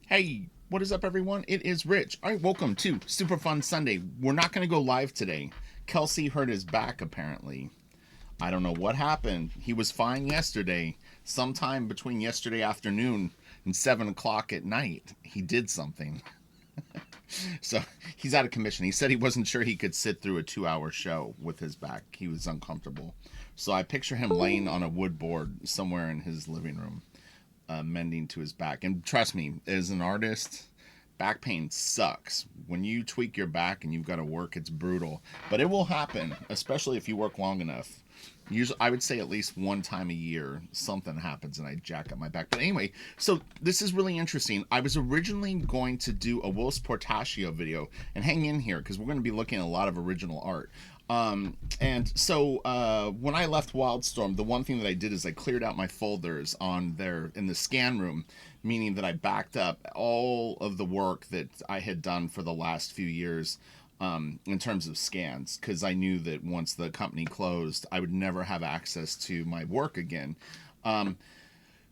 Hey, what is up, everyone? It is Rich. All right, welcome to Super Fun Sunday. We're not going to go live today. Kelsey hurt his back, apparently. I don't know what happened. He was fine yesterday. Sometime between yesterday afternoon and 7 o'clock at night, he did something. So he's out of commission. He said he wasn't sure he could sit through a 2-hour show with his back. He was uncomfortable. So I picture him laying on a wood board somewhere in his living room, mending to his back. And trust me, as an artist, back pain sucks. When you tweak your back and you've got to work, it's brutal. But it will happen, especially if you work long enough. Usually, I would say at least one time a year, something happens and I jack up my back. But anyway, so this is really interesting. I was originally going to do a Willis Portaccio video, and hang in here because we're going to be looking at a lot of original art. And so when I left Wildstorm, the one thing that I did is I cleared out my folders on there in the scan room, meaning that I backed up all of the work that I had done for the last few years, in terms of scans, because I knew that once the company closed, I would never have access to my work again. Um,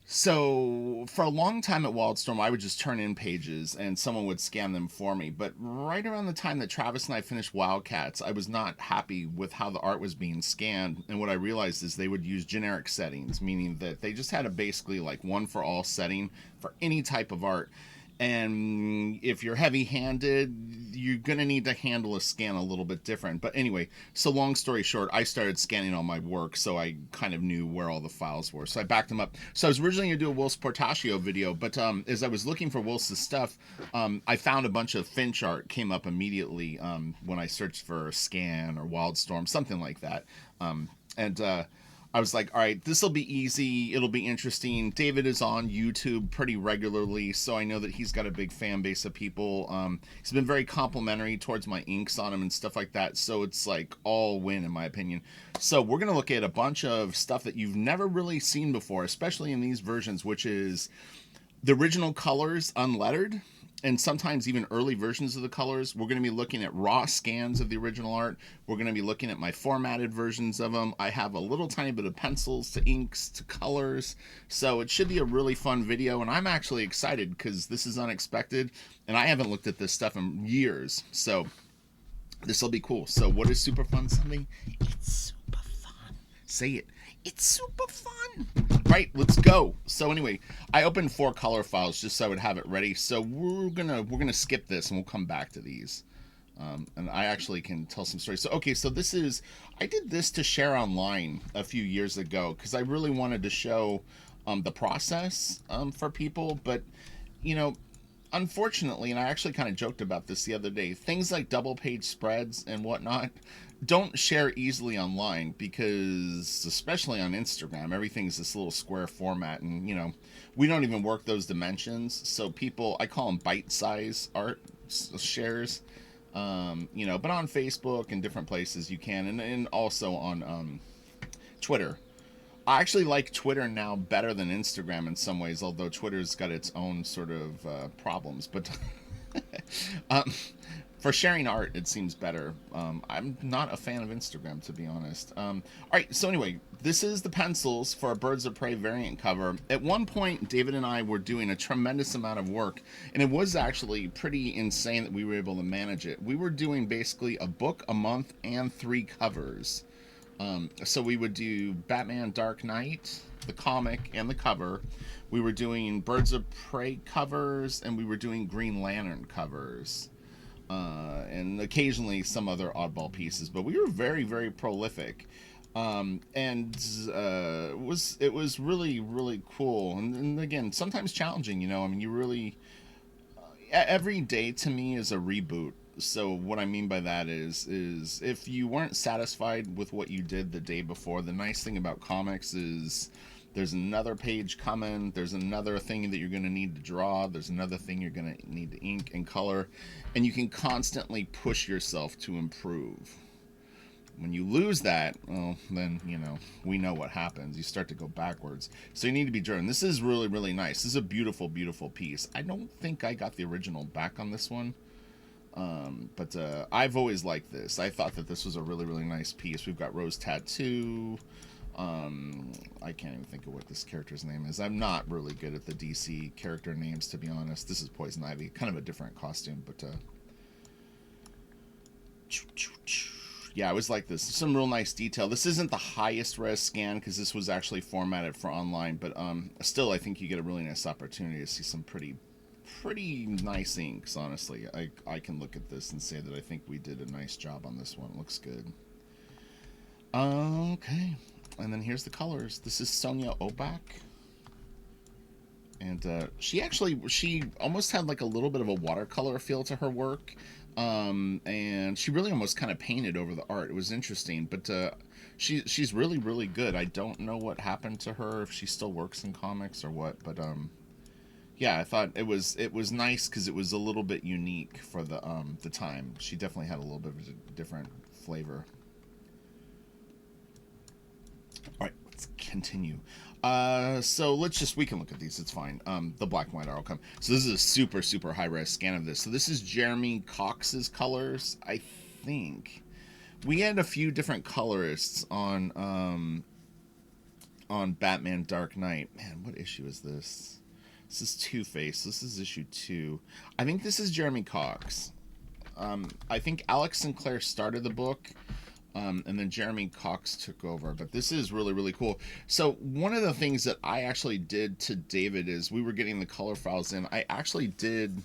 so for a long time at Wildstorm, I would just turn in pages and someone would scan them for me. But right around the time that Travis and I finished Wildcats, I was not happy with how the art was being scanned. And what I realized is they would use generic settings, meaning that they just had a basically like one for all setting for any type of art. And if you're heavy handed, you're going to need to handle a scan a little bit different. But anyway, so long story short, I started scanning all my work, so I kind of knew where all the files were. So I backed them up. So I was originally going to do a Willis Portaccio video, but as I was looking for Willis's stuff, I found a bunch of Finch art came up immediately when I searched for Scan or Wildstorm, something like that. And I was like, all right, this will be easy. It'll be interesting. David is on YouTube pretty regularly, so I know that he's got a big fan base of people. He's been very complimentary towards my inks on him and stuff like that, so it's like all win in my opinion. So we're going to look at a bunch of stuff that you've never really seen before, especially in these versions, which is the original colors unlettered, and sometimes even early versions of the colors. We're going to be looking at raw scans of the original art. We're going to be looking at my formatted versions of them. I have a little tiny bit of pencils to inks to colors. So it should be a really fun video. And I'm actually excited because this is unexpected. And I haven't looked at this stuff in years. So this will be cool. So what is Super Fun Sunday? It's super fun. Say it. It's super fun. Right, let's go. So anyway, I opened 4 color files just so I would have it ready. So we're gonna skip this and we'll come back to these. And I actually can tell some stories. So okay, so this is I did this to share online a few years ago because I really wanted to show the process for people, but you know, unfortunately, and I actually kind of joked about this the other day, things like double page spreads and whatnot don't share easily online because, especially on Instagram, everything's this little square format, and we don't even work those dimensions. So people, I call them bite size art shares. But on Facebook and different places you can, and also on Twitter. I actually like Twitter now better than Instagram in some ways, although Twitter's got its own sort of problems. But um, for sharing art, it seems better. I'm not a fan of Instagram, to be honest. All right, so anyway, this is the pencils for a Birds of Prey variant cover. At one point, David and I were doing a tremendous amount of work, and it was actually pretty insane that we were able to manage it. We were doing basically a book a month and 3 covers. So we would do Batman Dark Knight, the comic, and the cover. We were doing Birds of Prey covers, and we were doing Green Lantern covers. And occasionally some other oddball pieces, but we were very, very prolific. And it was really, really cool. And again, sometimes challenging, I mean, you really, every day to me is a reboot. So what I mean by that is if you weren't satisfied with what you did the day before, the nice thing about comics is there's another page coming, there's another thing that you're going to need to draw, there's another thing you're going to need to ink and color, and you can constantly push yourself to improve. When you lose that, well, then, we know what happens. You start to go backwards. So you need to be driven. This is really, really nice. This is a beautiful, beautiful piece. I don't think I got the original back on this one. But I've always liked this. I thought that this was a really, really nice piece. We've got Rose Tattoo. I can't even think of what this character's name is. I'm not really good at the DC character names, to be honest. This is Poison Ivy, kind of a different costume, but yeah, I was like this. Some real nice detail. This isn't the highest res scan because this was actually formatted for online, but still, I think you get a really nice opportunity to see some pretty nice inks. Honestly, I can look at this and say that I think we did a nice job on this one. It looks good. Okay, and then here's the colors. This is Sonia Obak. And she almost had like a little bit of a watercolor feel to her work, and she really almost kind of painted over the art. It was interesting, but she's really good. I don't know what happened to her, if she still works in comics or what, but yeah, I thought it was nice because it was a little bit unique for the time. She definitely had a little bit of a different flavor. All right, let's continue. So we can look at these. It's fine. The black and white are all come. So this is a super high res scan of this. So this is Jeremy Cox's colors. I think we had a few different colorists on Batman Dark Knight. Man, what issue is this? This is Two-Face. This is issue 2. I think this is Jeremy Cox. I think Alex Sinclair started the book. And then Jeremy Cox took over. But this is really cool. So one of the things that I actually did to David is we were getting the color files in. I actually did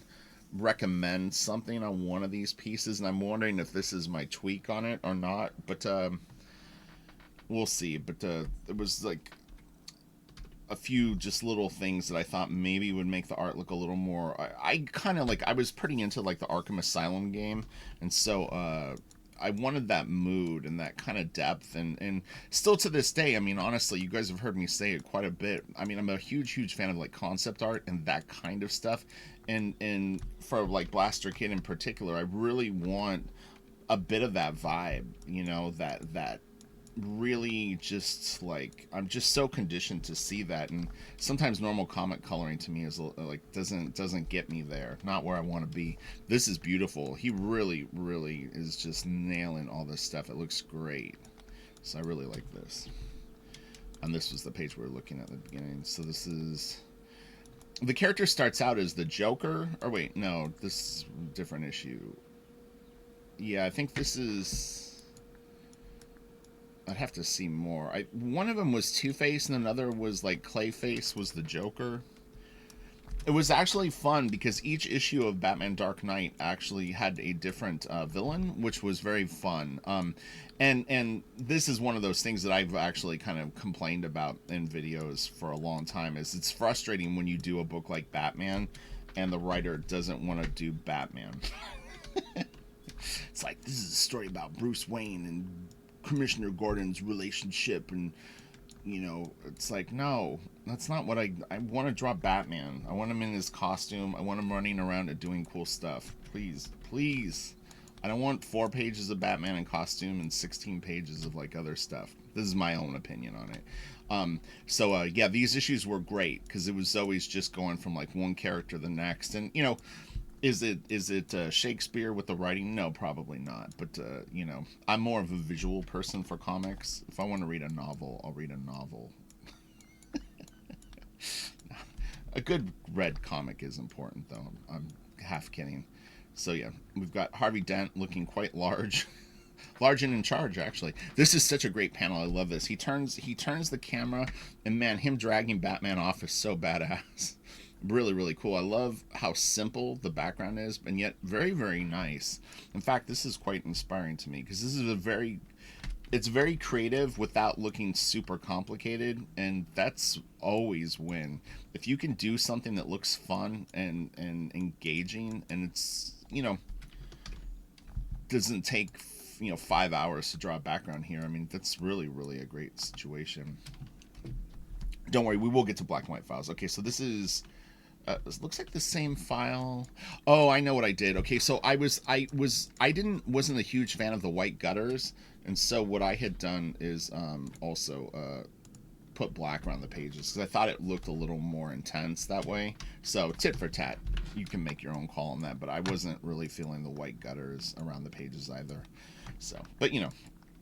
recommend something on one of these pieces, and I'm wondering if this is my tweak on it or not. But we'll see. But it was like a few just little things that I thought maybe would make the art look a little more... I kind of like... I was pretty into like the Arkham Asylum game, and so... I wanted that mood and that kind of depth, and still to this day, I mean, honestly, you guys have heard me say it quite a bit. I mean, I'm a huge fan of like concept art and that kind of stuff, and for like Blaster Kid in particular, I really want a bit of that vibe, you know, that really just like, I'm just so conditioned to see that, and sometimes normal comic coloring to me is like doesn't get me there, not where I want to be. This is beautiful. He really is just nailing all this stuff. It looks great, so I really like this. And this was the page we were looking at the beginning. So this is, the character starts out as the Joker, or wait, no, this is a different issue. Yeah, I think this is, I'd have to see more. One of them was Two-Face, and another was like Clayface was the Joker. It was actually fun because each issue of Batman Dark Knight actually had a different villain, which was very fun. And this is one of those things that I've actually kind of complained about in videos for a long time, is it's frustrating when you do a book like Batman and the writer doesn't want to do Batman. It's like, this is a story about Bruce Wayne and Commissioner Gordon's relationship, and you know, it's like, no, that's not what I want to draw Batman. I want him in his costume. I want him running around and doing cool stuff. Please. I don't want 4 pages of Batman in costume and 16 pages of like other stuff. This is my own opinion on it. Yeah, these issues were great because it was always just going from like one character to the next, and you know, is it Shakespeare with the writing? No, probably not. But, you know, I'm more of a visual person for comics. If I want to read a novel, I'll read a novel. A good read comic is important, though. I'm half kidding. So, yeah, we've got Harvey Dent looking quite large. Large and in charge, actually. This is such a great panel. I love this. He turns the camera, and, man, him dragging Batman off is so badass. Really cool. I love how simple the background is, and yet very nice. In fact, this is quite inspiring to me because this is it's very creative without looking super complicated, and that's always win. If you can do something that looks fun and engaging, and it's, you know, doesn't take, you know, 5 hours to draw a background here. I mean, that's really a great situation. Don't worry, we will get to black and white files. Okay, so this is it looks like the same file. Oh, I know what I did. Okay, so I wasn't a huge fan of the white gutters, and so what I had done is also put black around the pages because I thought it looked a little more intense that way. So tit for tat, you can make your own call on that, but I wasn't really feeling the white gutters around the pages either. So, but you know,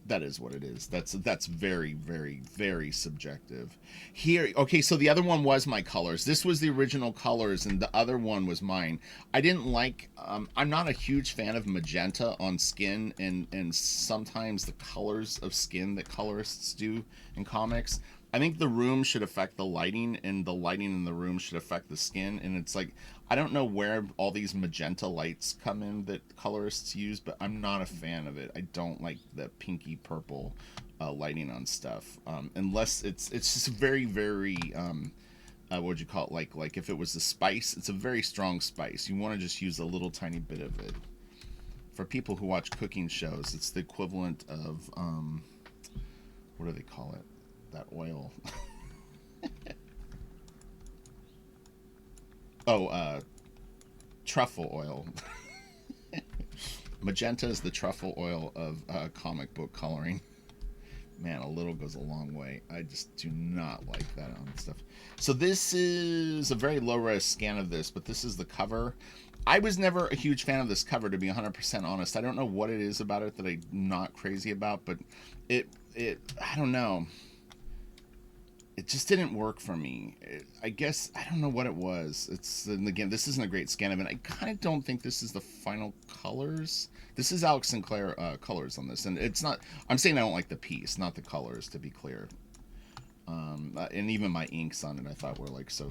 That is what it is. That's very, very, very subjective. Here, okay, so the other one was my colors. This was the original colors, and the other one was mine. I didn't like. I'm not a huge fan of magenta on skin, and sometimes the colors of skin that colorists do in comics. I think the room should affect the lighting, and the lighting in the room should affect the skin. And it's like I don't know where all these magenta lights come in that colorists use, but I'm not a fan of it. I don't like the pinky purple lighting on stuff, unless it's just very very what would you call it? Like if it was a spice, it's a very strong spice. You want to just use a little tiny bit of it. For people who watch cooking shows, it's the equivalent of what do they call it? That oil. Oh, truffle oil. Magenta is the truffle oil of comic book coloring. Man, a little goes a long way. I just do not like that on stuff. So this is a very low res scan of this, but this is the cover. I was never a huge fan of this cover, to be 100% honest. I don't know what it is about it that I'm not crazy about, but I don't know. It just didn't work for me. I guess I don't know what it was. And again, this isn't a great scan of it. I kind of don't think this is the final colors. This is Alex Sinclair colors on this, and it's not. I'm saying I don't like the piece, not the colors, to be clear. And even my inks on it, I thought were like so.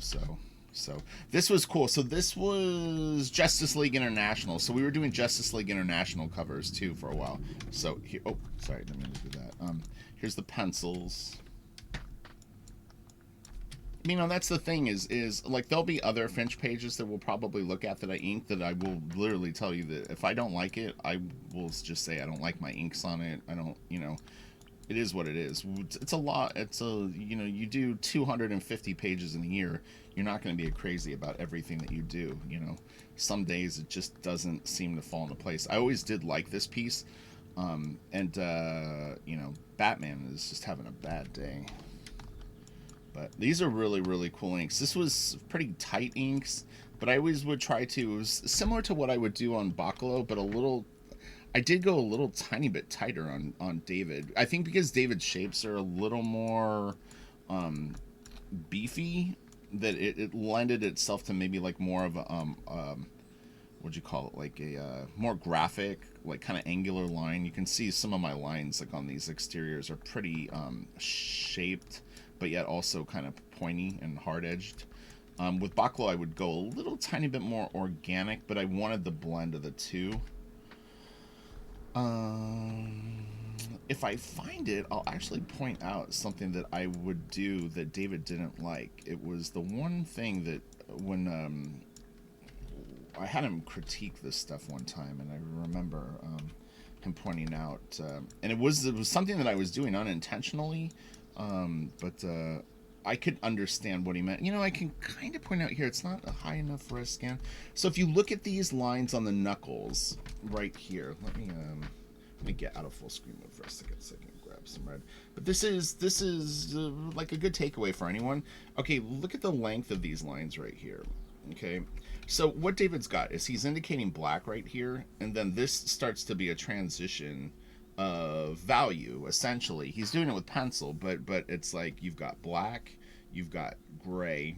So this was cool. So this was Justice League International. So we were doing Justice League International covers too for a while. So here, oh, sorry, didn't mean to do that. Here's the pencils. That's the thing is like there'll be other Finch pages that we'll probably look at that I ink that I will literally tell you that if I don't like it, I will just say I don't like my inks on it. I don't, it is what it is. It's a lot. You do 250 pages in a year. You're not going to be crazy about everything that you do. Some days it just doesn't seem to fall into place. I always did like this piece. Batman is just having a bad day. But these are really, really cool inks. This was pretty tight inks, but I always would try to. It was similar to what I would do on Bacalo, but I did go a little tiny bit tighter on David. I think because David's shapes are a little more beefy, that it lended itself to maybe like more of a, what'd you call it? Like a more graphic, like kind of angular line. You can see some of my lines like on these exteriors are pretty shaped, but yet also kind of pointy and hard-edged. With Bacalo, I would go a little tiny bit more organic, but I wanted the blend of the two. If I find it, I'll actually point out something that I would do that David didn't like. It was the one thing that when I had him critique this stuff one time, and I remember him pointing out, and it was something that I was doing unintentionally. But I could understand what he meant. I can kind of point out here, it's not a high enough res scan. So if you look at these lines on the knuckles right here, let me get out of full screen mode for a second so I can grab some red. But this is like a good takeaway for anyone. Okay, look at the length of these lines right here. Okay, so what David's got is he's indicating black right here, and then this starts to be a transition of value. Essentially he's doing it with pencil, but it's like you've got black, you've got gray,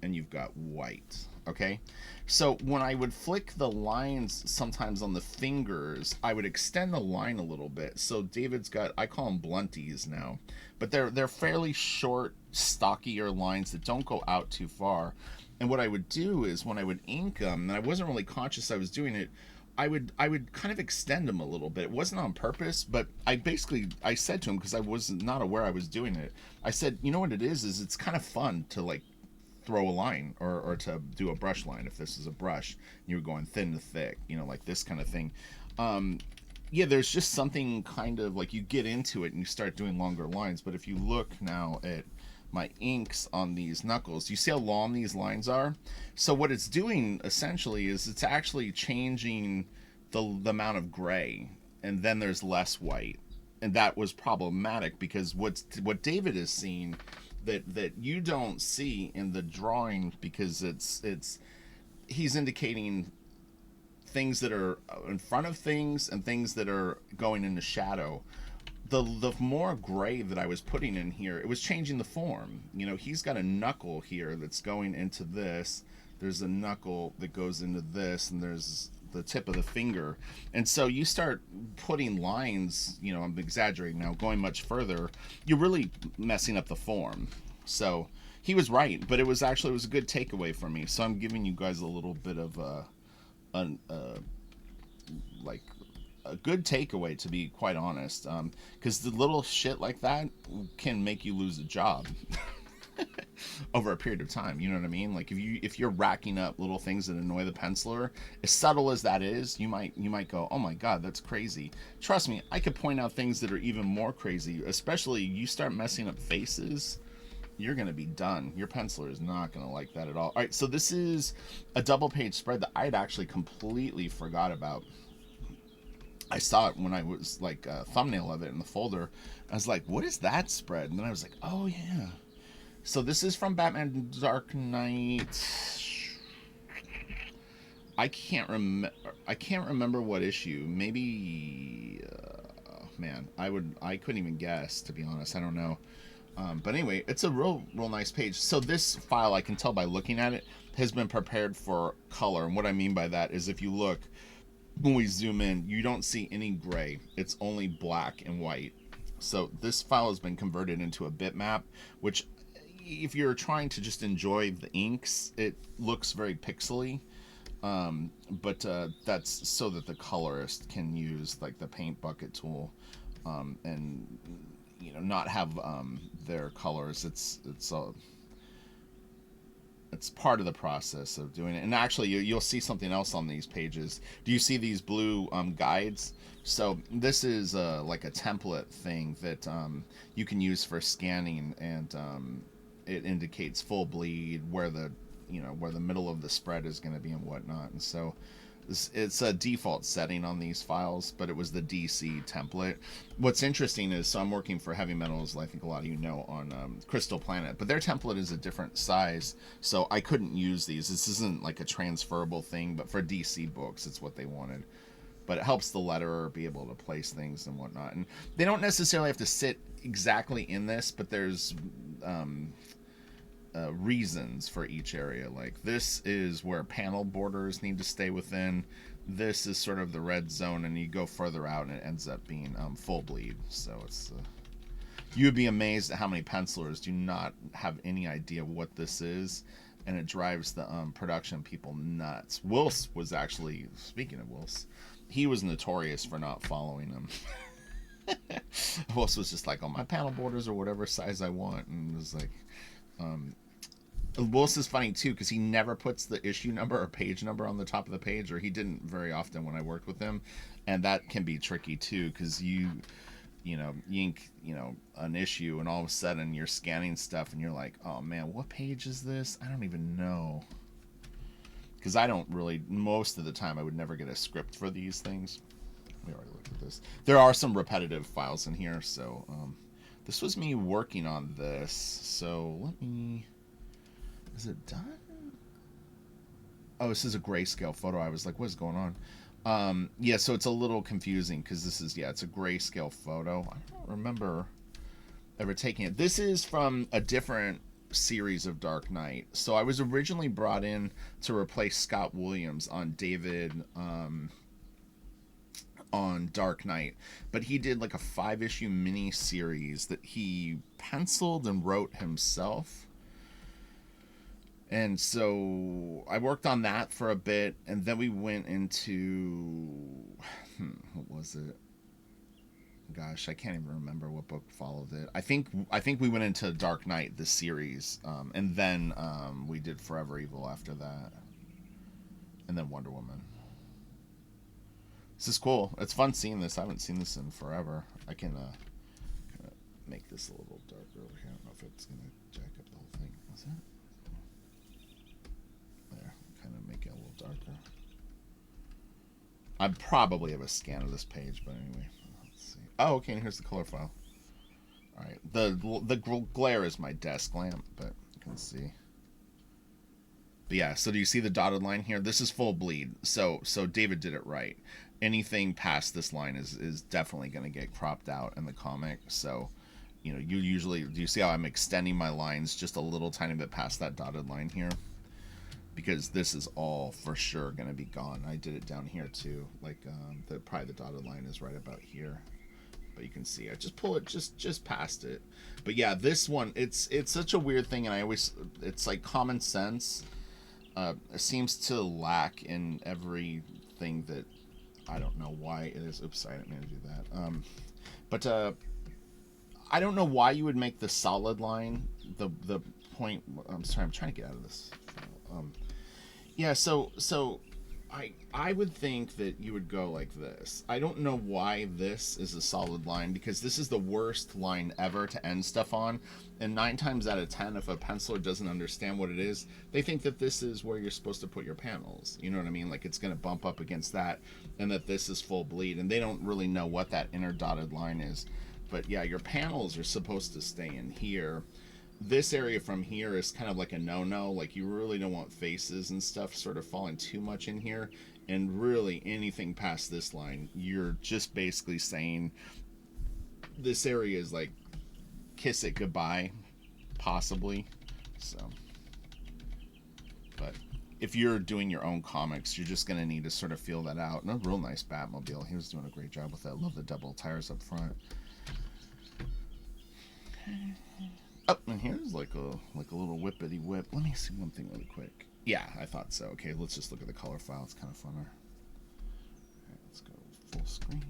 and you've got white. Okay, so when I would flick the lines sometimes on the fingers, I would extend the line a little bit. So David's got, I call them blunties now, but they're fairly short, stockier lines that don't go out too far. And what I would do is when I would ink them, and I wasn't really conscious I was doing it, I would kind of extend them a little bit. It wasn't on purpose, but I said to him, because I was not aware I was doing it, I said, you know what it is it's kind of fun to like throw a line or to do a brush line. If this is a brush, you were going thin to thick, like this kind of thing. Yeah, there's just something kind of like you get into it and you start doing longer lines. But if you look now at my inks on these knuckles, you see how long these lines are? So what it's doing essentially is it's actually changing the amount of gray, and then there's less white. And that was problematic because what David is seeing that you don't see in the drawing, because he's indicating things that are in front of things and things that are going into shadow. the more gray that I was putting in here, it was changing the form. You know, he's got a knuckle here that's going into this. There's a knuckle that goes into this, and there's the tip of the finger. And so you start putting lines, you know, I'm exaggerating now, going much further, you're really messing up the form. So he was right, but it was a good takeaway for me. So I'm giving you guys a little bit of a like a good takeaway, to be quite honest, because the little shit like that can make you lose a job over a period of time. You know what I mean? Like if you're racking up little things that annoy the penciler, as subtle as that is, you might go, oh my god, that's crazy. Trust me, I could point out things that are even more crazy. Especially you start messing up faces, you're gonna be done. Your penciler is not gonna like that at all. All right, so this is a double page spread that I had actually completely forgot about. I saw it when I was like a thumbnail of it in the folder. I was like, what is that spread? And then I was like, oh yeah. So this is from Batman Dark Knight. I can't remember what issue. Maybe man, I couldn't even guess, to be honest. I don't know. But anyway, it's a real nice page. So this file, I can tell by looking at it, has been prepared for color. And what I mean by that is if you look, when we zoom in, you don't see any gray. It's only black and white. So this file has been converted into a bitmap, which if you're trying to just enjoy the inks, it looks very pixely. But that's so that the colorist can use like the paint bucket tool, and you know, not have their colors. It's part of the process of doing it. And actually, you'll see something else on these pages. Do you see these blue guides? So this is like a template thing that you can use for scanning, and it indicates full bleed, where the where the middle of the spread is going to be and whatnot. And so it's a default setting on these files, but it was the DC template. What's interesting is, so I'm working for Heavy Metals, I think a lot of you know, on Crystal Planet, but their template is a different size, so I couldn't use these. This isn't like a transferable thing, but for DC books, it's what they wanted. But it helps the letterer be able to place things and whatnot. And they don't necessarily have to sit exactly in this, but there's reasons for each area. Like this is where panel borders need to stay within. This is sort of the red zone, and you go further out and it ends up being full bleed. So it's you would be amazed at how many pencilers do not have any idea what this is, and it drives the production people nuts. Wills was actually, speaking of Wills, he was notorious for not following them. Wills was just like, oh, my panel borders are whatever size I want, and it was like Willis is funny too, because he never puts the issue number or page number on the top of the page, or he didn't very often when I worked with him, and that can be tricky too, because you ink an issue, and all of a sudden you're scanning stuff and you're like, oh man, what page is this? I don't even know, because I don't really, most of the time I would never get a script for these things. We already looked at this. There are some repetitive files in here, so this was me working on this. So let me. Is it done? Oh, this is a grayscale photo. I was like, what is going on? Yeah, so it's a little confusing because this is, it's a grayscale photo. I don't remember ever taking it. This is from a different series of Dark Knight. So I was originally brought in to replace Scott Williams on David on Dark Knight, but he did like a 5-issue mini series that he penciled and wrote himself. And so I worked on that for a bit, and then we went into what was it? Gosh, I can't even remember what book followed it. I think we went into Dark Knight, the series, and then we did Forever Evil after that, and then Wonder Woman. This is cool. It's fun seeing this. I haven't seen this in forever. I can make this a little darker over here. I don't know if it's gonna jack up the whole thing. What's that? Kind of make it a little darker. I probably have a scan of this page, but anyway, let's see. Oh, okay, and here's the color file. All right, the glare is my desk lamp, but you can see. But yeah, so do you see the dotted line here? This is full bleed. So David did it right. anything past this line is definitely going to get cropped out in the comic. So, you usually, do you see how I'm extending my lines just a little tiny bit past that dotted line here? Because this is all for sure going to be gone. I did it down here too. Like, probably the dotted line is right about here. But you can see I just pull it just past it. But yeah, this one, it's such a weird thing, and it's like common sense seems to lack in everything that, I don't know why it is. Oops, I didn't mean to do that. But I don't know why you would make the solid line the point. I'm sorry, I'm trying to get out of this. Yeah, so I would think that you would go like this. I don't know why this is a solid line, because this is the worst line ever to end stuff on. And 9 times out of 10, if a penciler doesn't understand what it is, they think that this is where you're supposed to put your panels. You know what I mean? Like, it's going to bump up against that, and that this is full bleed. And they don't really know what that inner dotted line is. But yeah, your panels are supposed to stay in here. This area from here is kind of like a no-no. Like, you really don't want faces and stuff sort of falling too much in here. And really, anything past this line, you're just basically saying this area is like, kiss it goodbye, possibly. So, but if you're doing your own comics, you're just going to need to sort of feel that out. And a real nice Batmobile. He was doing a great job with that. Love the double tires up front. Oh, and here's like a little whippity whip. Let me see one thing really quick. Yeah, I thought so. Okay, let's just look at the color file. It's kind of funner. All right, let's go full screen.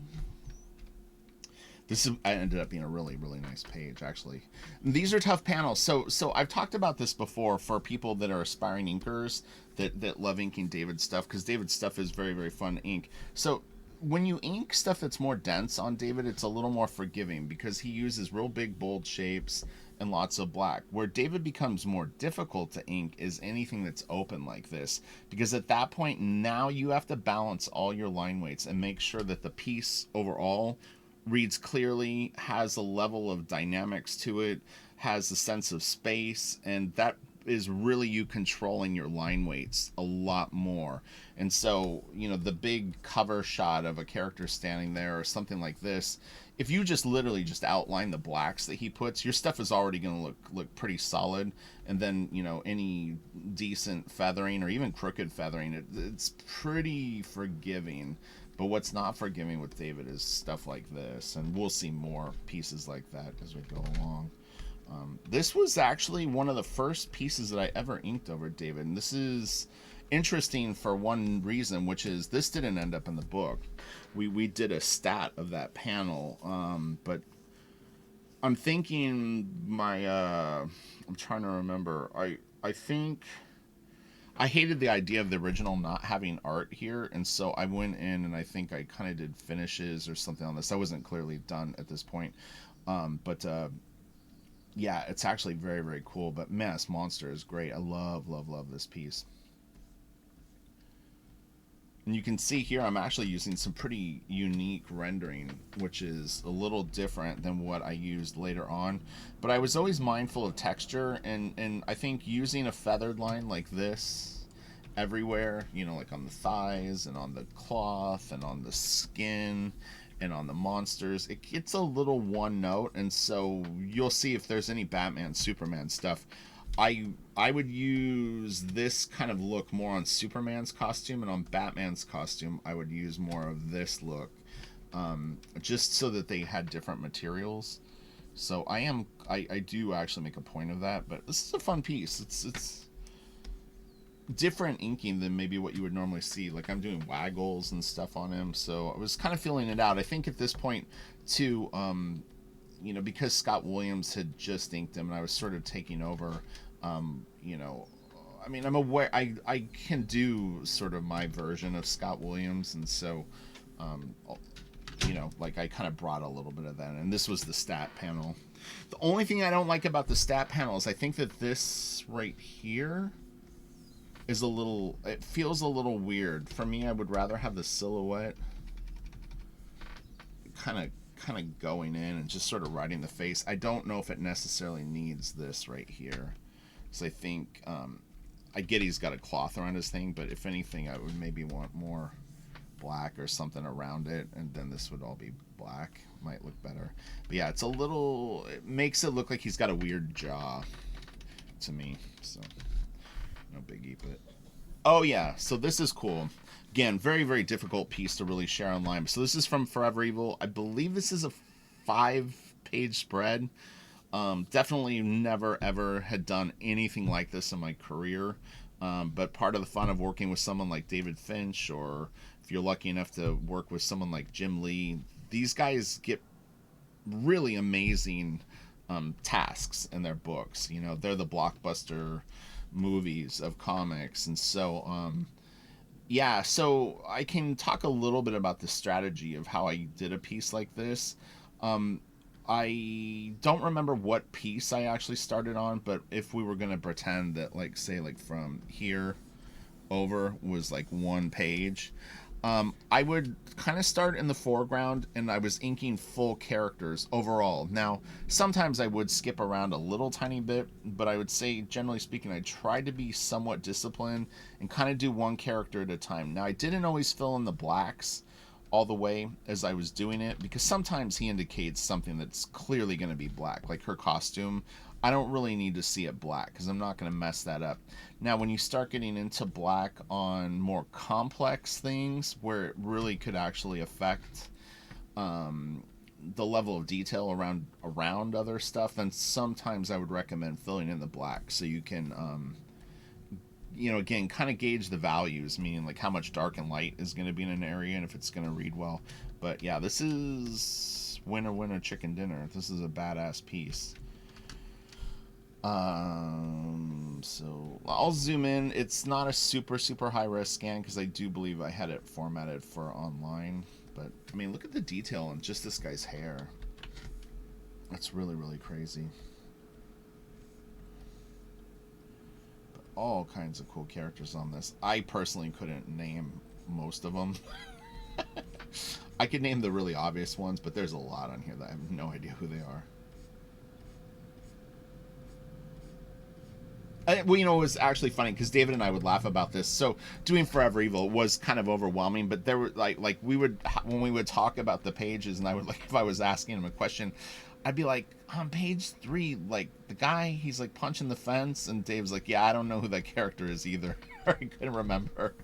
This ended up being a really, really nice page, actually. These are tough panels. So I've talked about this before for people that are aspiring inkers that love inking David's stuff, because David's stuff is very, very fun to ink. So when you ink stuff that's more dense on David, it's a little more forgiving, because he uses real big, bold shapes and lots of black. Where David becomes more difficult to ink is anything that's open like this, because at that point, now you have to balance all your line weights and make sure that the piece overall reads clearly, has a level of dynamics to it, has a sense of space, and that is really you controlling your line weights a lot more. And so, the big cover shot of a character standing there or something like this, if you just literally just outline the blacks that he puts, your stuff is already going to look pretty solid. And then, any decent feathering or even crooked feathering, it's pretty forgiving. But what's not forgiving with David is stuff like this, and we'll see more pieces like that as we go along. This was actually one of the first pieces that I ever inked over David, and this is interesting for one reason, which is this didn't end up in the book. We did a stat of that panel, but I'm thinking I'm trying to remember. I think I hated the idea of the original not having art here, and so I went in and I think I kind of did finishes or something on this. I wasn't clearly done at this point, but yeah, it's actually very, very cool. But Mass Monster is great. I love, love, love this piece. And you can see here I'm actually using some pretty unique rendering, which is a little different than what I used later on. But I was always mindful of texture, and I think using a feathered line like this everywhere, like on the thighs and on the cloth and on the skin and on the monsters, it gets a little one note. And so you'll see if there's any Batman, Superman stuff, I would use this kind of look more on Superman's costume, and on Batman's costume I would use more of this look, just so that they had different materials. So I do actually make a point of that. But this is a fun piece. It's different inking than maybe what you would normally see. Like, I'm doing waggles and stuff on him, so I was kind of feeling it out. I think at this point too, because Scott Williams had just inked him and I was sort of taking over, I mean, I'm aware I can do sort of my version of Scott Williams, and so like I kind of brought a little bit of that, and this was the stat panel. The only thing I don't like about the stat panel is I think that this right here is it feels a little weird. For me, I would rather have the silhouette kind of going in and just sort of writing the face. I don't know if it necessarily needs this right here. So I think I get he's got a cloth around his thing, but if anything, I would maybe want more black or something around it, and then this would all be black. Might look better. But yeah, it's a little, it makes it look like he's got a weird jaw to me. So no biggie. But oh yeah, so this is cool. Again, very, very difficult piece to really share online. So this is from Forever Evil. I believe this is a 5-page spread. Definitely never ever had done anything like this in my career. But part of the fun of working with someone like David Finch, or if you're lucky enough to work with someone like Jim Lee, these guys get really amazing tasks in their books. You know, they're the blockbuster movies of comics. And so, yeah, so I can talk a little bit about the strategy of how I did a piece like this. Um, I don't remember what piece I actually started on, but if we were going to pretend that, like, say, like from here over was like one page, I would kind of start in the foreground and I was inking full characters overall. Now, sometimes I would skip around a little tiny bit, but I would say, generally speaking, I tried to be somewhat disciplined and kind of do one character at a time. Now, I didn't always fill in the blacks all the way as I was doing it, because sometimes he indicates something that's clearly going to be black, like her costume. I don't really need to see it black because I'm not going to mess that up. Now, when you start getting into black on more complex things where it really could actually affect the level of detail around other stuff, then sometimes I would recommend filling in the black so you can again, kind of gauge the values, meaning like how much dark and light is going to be in an area and if it's going to read well. But yeah, this is winner, winner, chicken dinner. This is a badass piece. So I'll zoom in. It's not a super, super high res scan because I do believe I had it formatted for online. But I mean, look at the detail on just this guy's hair. That's really, really crazy. All kinds of cool characters on this. I personally couldn't name most of them. I could name the really obvious ones, but there's a lot on here that I have no idea who they are. Well, it was actually funny because David and I would laugh about this. So doing Forever Evil was kind of overwhelming, but there were like we would, when we would talk about the pages, and I would, like, if I was asking him a question, I'd be like, on page 3, like the guy, he's like punching the fence, and Dave's like, yeah, I don't know who that character is either. I couldn't remember.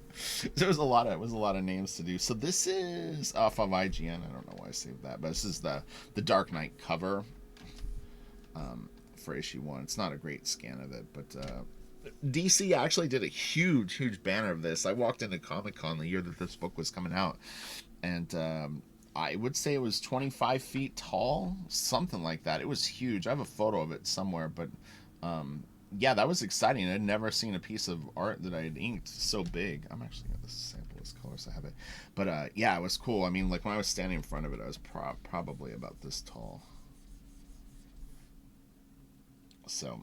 There was a lot of names to do. So this is off of IGN. I don't know why I saved that, but this is the Dark Knight cover. For issue 1. It's not a great scan of it, but DC actually did a huge, huge banner of this. I walked into Comic-Con the year that this book was coming out, and I would say it was 25 feet tall, something like that. It was huge. I have a photo of it somewhere, but yeah, that was exciting. I'd never seen a piece of art that I had inked so big. I'm actually going to sample this color so I have it. But yeah, it was cool. I mean, like when I was standing in front of it, I was probably about this tall. So,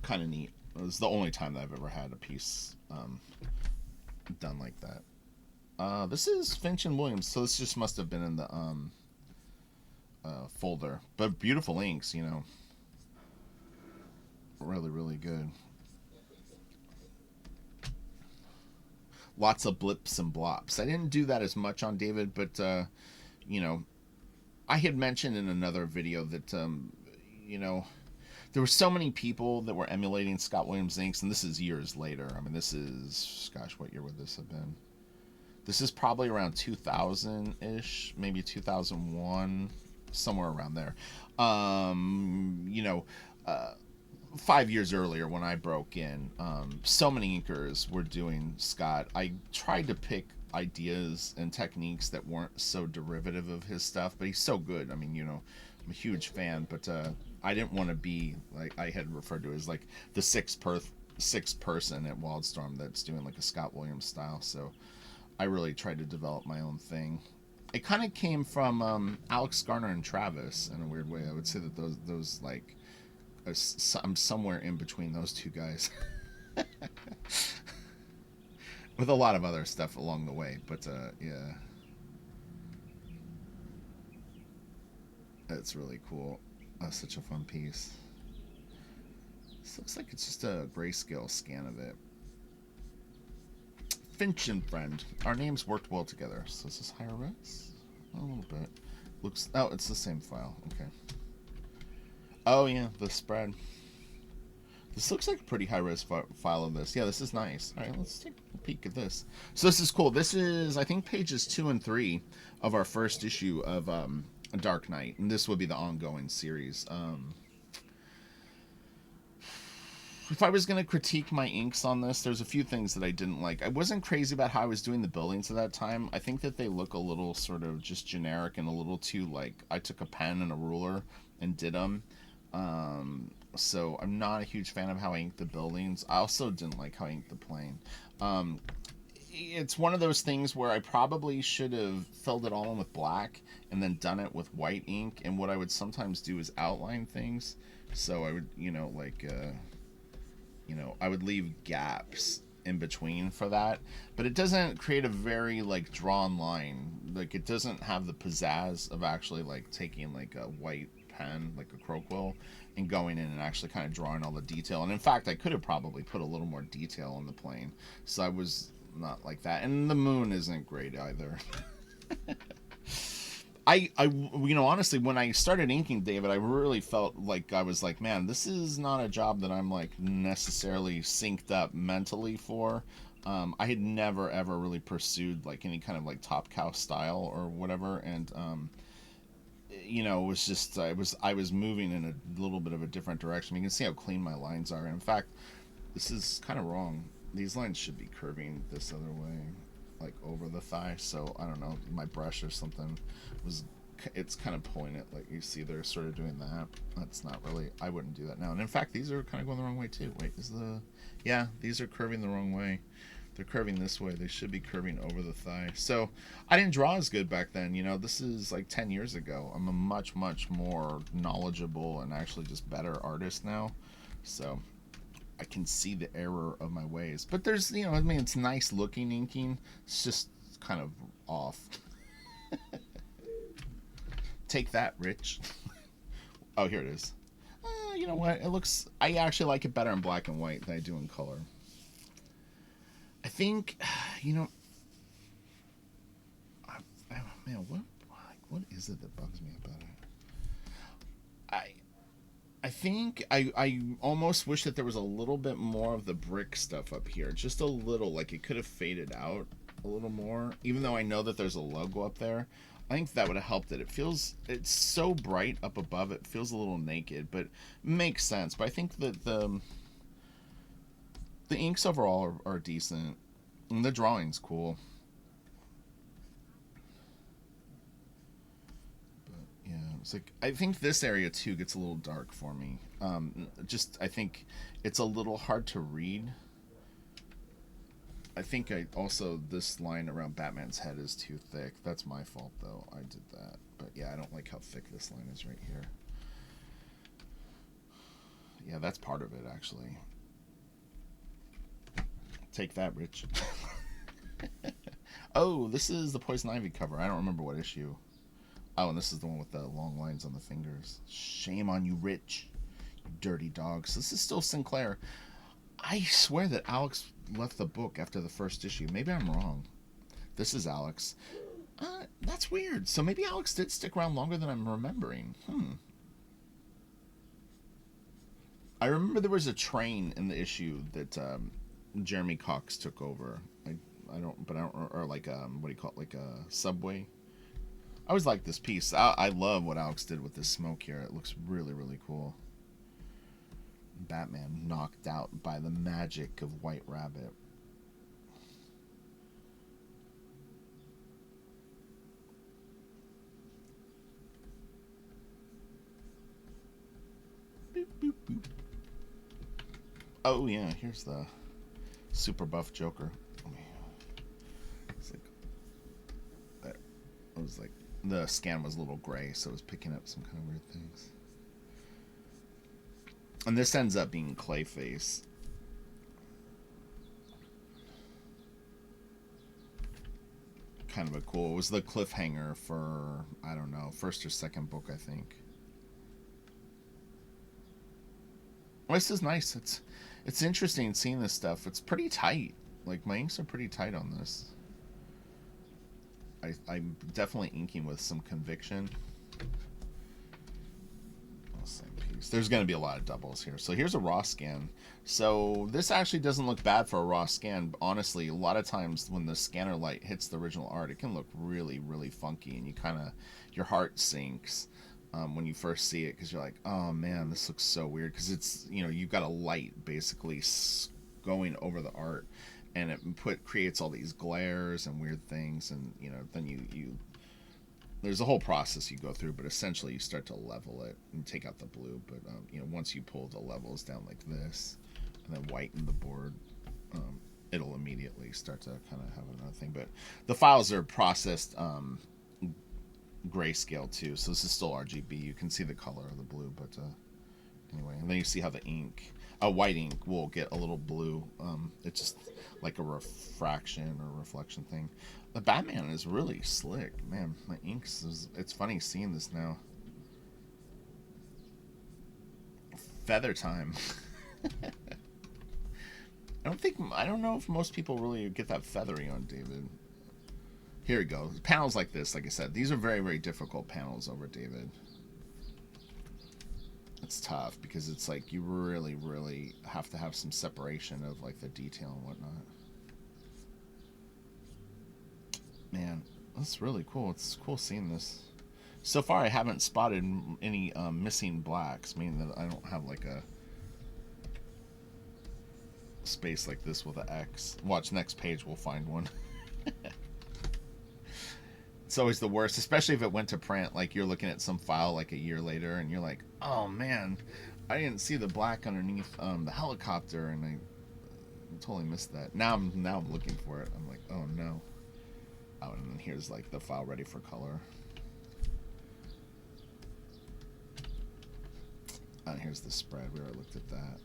kind of neat. It was the only time that I've ever had a piece done like that. This is Finch and Williams, so this just must have been in the folder. But beautiful inks, really, really good. Lots of blips and blops. I didn't do that as much on David, but I had mentioned in another video that there were so many people that were emulating Scott Williams inks, and this is years later. I mean, this is, gosh, what year would this have been? This is probably around 2000-ish, maybe 2001, somewhere around there. 5 years earlier when I broke in, so many inkers were doing Scott. I tried to pick ideas and techniques that weren't so derivative of his stuff, but he's so good. I mean, I'm a huge fan, but I didn't want to be, like I had referred to as, like the sixth person at Wildstorm that's doing like a Scott Williams style. So I really tried to develop my own thing. It kind of came from Alex Garner and Travis in a weird way. I would say that those like I'm somewhere in between those two guys. With a lot of other stuff along the way, but yeah, that's really cool. That's such a fun piece. This looks like it's just a grayscale scan of it. Finch and friend. Our names worked well together. So is this higher res? A little bit. Looks. Oh, it's the same file. Okay. Oh yeah, the spread. This looks like a pretty high-res file of this. Yeah, this is nice. All right, let's take a peek at this. So this is cool. This is, I think, pages 2 and 3 of our first issue of Dark Knight, and this would be the ongoing series. If I was going to critique my inks on this, there's a few things that I didn't like. I wasn't crazy about how I was doing the buildings at that time. I think that they look a little sort of just generic and a little too, like, I took a pen and a ruler and did them. So I'm not a huge fan of how I inked the buildings. I also didn't like how I inked the plane. It's one of those things where I probably should have filled it all in with black and then done it with white ink. And what I would sometimes do is outline things. So I would, I would leave gaps in between for that. But it doesn't create a very, like, drawn line. Like, it doesn't have the pizzazz of actually, like, taking, like, a white pen, like a crow quill, and going in and actually kind of drawing all the detail. And in fact, I could have probably put a little more detail on the plane. So I was not like that. And the moon isn't great either. Honestly, when I started inking David, I really felt like I was like, man, this is not a job that I'm, like, necessarily synced up mentally for. I had never ever really pursued, like, any kind of, like, Top Cow style or whatever, and it was just I was moving in a little bit of a different direction. You can see how clean my lines are. And in fact, this is kind of wrong. These lines should be curving this other way, like over the thigh. So I don't know, my brush or something it's kind of pulling it, like you see they're sort of doing that. That's not really, I wouldn't do that now. And in fact, these are kind of going the wrong way too. Wait, these are curving the wrong way. They're curving this way. They should be curving over the thigh. So I didn't draw as good back then. This is like 10 years ago. I'm a much, much more knowledgeable and actually just better artist now. So I can see the error of my ways. But there's, it's nice looking inking. It's just kind of off. Take that, Rich. Oh, here it is. You know what? I actually like it better in black and white than I do in color. I think, man, what is it that bugs me about it? I think I almost wish that there was a little bit more of the brick stuff up here, just a little, like it could have faded out a little more. Even though I know that there's a logo up there, I think that would have helped it. It's so bright up above, it feels a little naked, but makes sense. But I think that the inks overall are decent. And the drawing's cool. But yeah, it's like, I think this area too gets a little dark for me. I think it's a little hard to read. I think this line around Batman's head is too thick. That's my fault though. I did that. But yeah, I don't like how thick this line is right here. Yeah, that's part of it actually. Take that, Rich. Oh, this is the Poison Ivy cover. I don't remember what issue. Oh, and this is the one with the long lines on the fingers. Shame on you, Rich. You dirty dogs. This is still Sinclair. I swear that Alex left the book after the first issue. Maybe I'm wrong. This is Alex. That's weird. So maybe Alex did stick around longer than I'm remembering. I remember there was a train in the issue that Jeremy Cox took over. Or like what do you call it? Like a subway. I always like this piece. I love what Alex did with this smoke here. It looks really, really cool. Batman knocked out by the magic of White Rabbit. Boop, boop, boop. Oh yeah, here's the super buff Joker. It's like there. It was like the scan was a little gray, so it was picking up some kind of weird things. And this ends up being Clayface. Kind of a cool. It was the cliffhanger for, I don't know, first or second book, I think. Well, this is nice. It's interesting seeing this stuff. It's pretty tight. Like, my inks are pretty tight on this. I'm definitely inking with some conviction. Same piece. There's going to be a lot of doubles here. So here's a raw scan. So this actually doesn't look bad for a raw scan. Honestly, a lot of times when the scanner light hits the original art, it can look really, really funky, and you kind of, your heart sinks when you first see it, because you're like, oh man, this looks so weird, because it's, you know, you've got a light basically going over the art, and it creates all these glares and weird things, and you know, then you there's a whole process you go through, but essentially you start to level it and take out the blue. But you know, once you pull the levels down like this and then whiten the board, it'll immediately start to kind of have another thing. But the files are processed grayscale too, so this is still RGB. You can see the color of the blue, but anyway, and then you see how the ink, white ink, will get a little blue. It's just like a refraction or reflection thing. The Batman is really slick, man. My inks it's funny seeing this now. Feather time. I don't know if most people really get that feathery on David. Here we go. Panels like this, like I said, these are very, very difficult panels over David. It's tough because it's like you really, really have to have some separation of like the detail and whatnot. Man, that's really cool. It's cool seeing this. So far, I haven't spotted any missing blacks, meaning that I don't have like a space like this with an X. Watch, next page we'll find one. It's always the worst, especially if it went to print. Like you're looking at some file like a year later, and you're like, "Oh man, I didn't see the black underneath the helicopter, and I totally missed that." Now I'm looking for it. I'm like, "Oh no." Oh, and then here's like the file ready for color. And here's the spread. We already looked at that.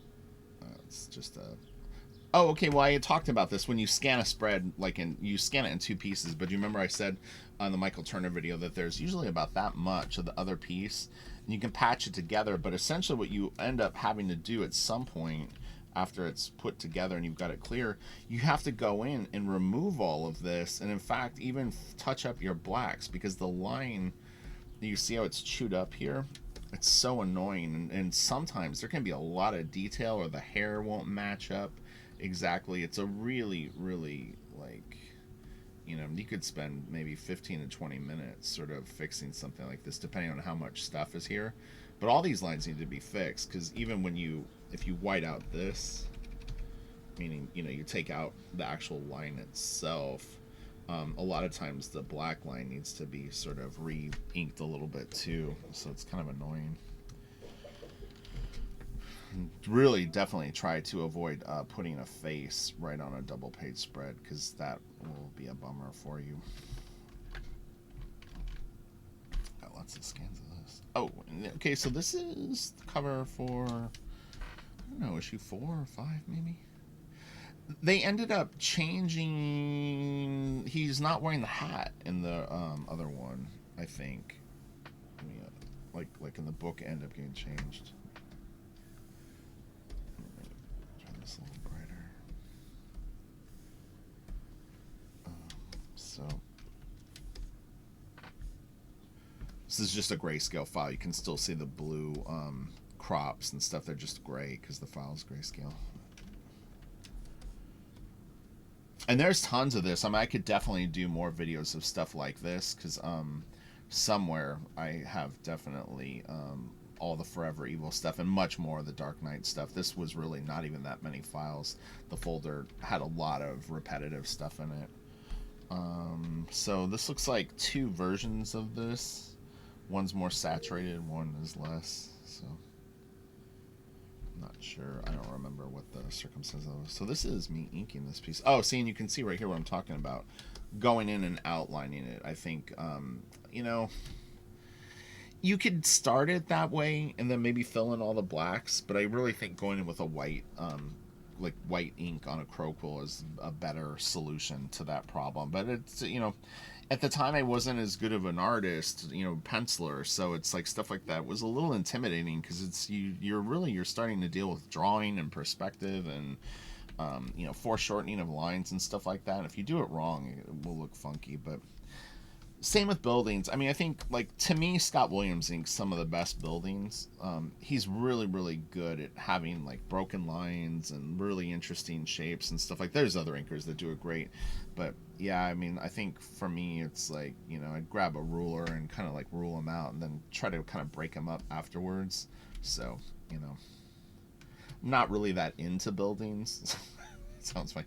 It's just a. Oh, okay. Well, I had talked about this when you scan a spread, like you scan it in two pieces. But do you remember I said on the Michael Turner video that there's usually about that much of the other piece, and you can patch it together. But essentially, what you end up having to do at some point, after it's put together and you've got it clear, you have to go in and remove all of this, and in fact even touch up your blacks, because the line, you see how it's chewed up here, it's so annoying, and sometimes there can be a lot of detail, or the hair won't match up exactly. It's a really, really, like, you know, you could spend maybe 15 to 20 minutes sort of fixing something like this, depending on how much stuff is here. But all these lines need to be fixed, because even when if you white out this, meaning, you know, you take out the actual line itself, a lot of times the black line needs to be sort of re-inked a little bit too, so it's kind of annoying. Really, definitely try to avoid putting a face right on a double page spread, because that will be a bummer for you. Got lots of scans of this. Oh, okay, so this is the cover for, I don't know, issue 4 or 5 maybe? They ended up changing. He's not wearing the hat in the other one, I think. Like in the book, ended up getting changed. Turn this a little brighter. So this is just a grayscale file. You can still see the blue crops and stuff. They're just gray because the file is grayscale. And there's tons of this. I mean, I could definitely do more videos of stuff like this, because somewhere I have definitely all the Forever Evil stuff and much more of the Dark Knight stuff. This was really not even that many files. The folder had a lot of repetitive stuff in it. So this looks like 2 versions of this. One's more saturated, one is less. So not sure. I don't remember what the circumstances of. So this is me inking this piece. Oh, see, and you can see right here what I'm talking about. Going in and outlining it. I think, you know, you could start it that way and then maybe fill in all the blacks. But I really think going in with a white, like white ink on a crow quill is a better solution to that problem. But it's, you know, at the time I wasn't as good of an artist, you know, penciler, so it's like stuff like that was a little intimidating, because it's you're starting to deal with drawing and perspective, and foreshortening of lines and stuff like that. If you do it wrong, it will look funky. But same with buildings. I mean, I think, like, to me, Scott Williams inks some of the best buildings. He's really, really good at having like broken lines and really interesting shapes and stuff like. There's other inkers that do it great, but yeah, I mean, I think for me, it's like, I'd grab a ruler and kind of like rule them out, and then try to kind of break them up afterwards. So, you know, not really that into buildings. Sounds funny.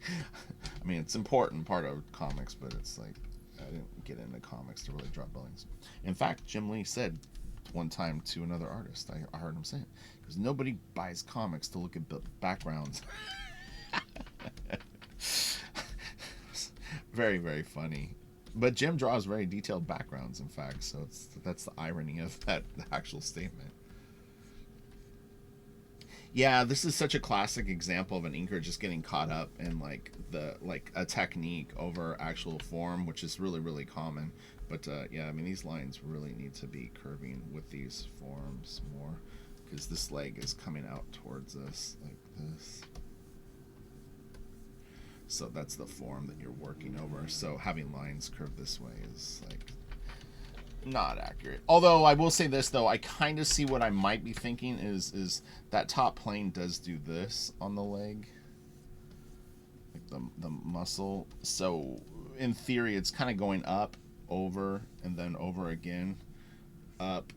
I mean, it's an important part of comics, but it's like, I didn't get into comics to really draw buildings. In fact, Jim Lee said one time to another artist, I heard him say it, because nobody buys comics to look at backgrounds. Very, very funny. But Jim draws very detailed backgrounds, in fact, so that's the irony of that actual statement. Yeah, this is such a classic example of an inker just getting caught up in like a technique over actual form, which is really, really common. But yeah, I mean, these lines really need to be curving with these forms more, because this leg is coming out towards us like this. So that's the form that you're working over. So having lines curved this way is like not accurate. Although I will say this, though, I kind of see what I might be thinking is that top plane does do this on the leg, like the muscle. So in theory, it's kind of going up, over, and then over again, up,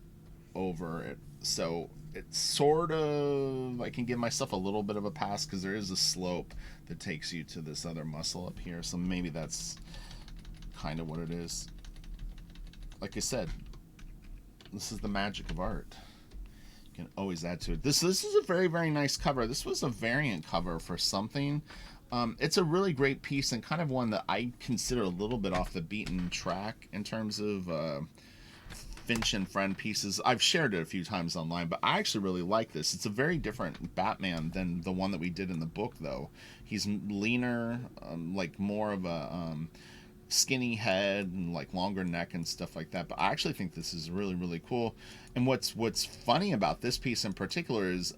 over it. So it's sort of, I can give myself a little bit of a pass because there is a slope that takes you to this other muscle up here. So maybe that's kind of what it is. Like I said, this is the magic of art. You can always add to it. This is a very, very nice cover. This was a variant cover for something. It's a really great piece, and kind of one that I consider a little bit off the beaten track in terms of Finch and Friend pieces. I've shared it a few times online, but I actually really like this. It's a very different Batman than the one that we did in the book, though. He's leaner, like more of a skinny head and like longer neck and stuff like that. But I actually think this is really, really cool. And what's funny about this piece in particular is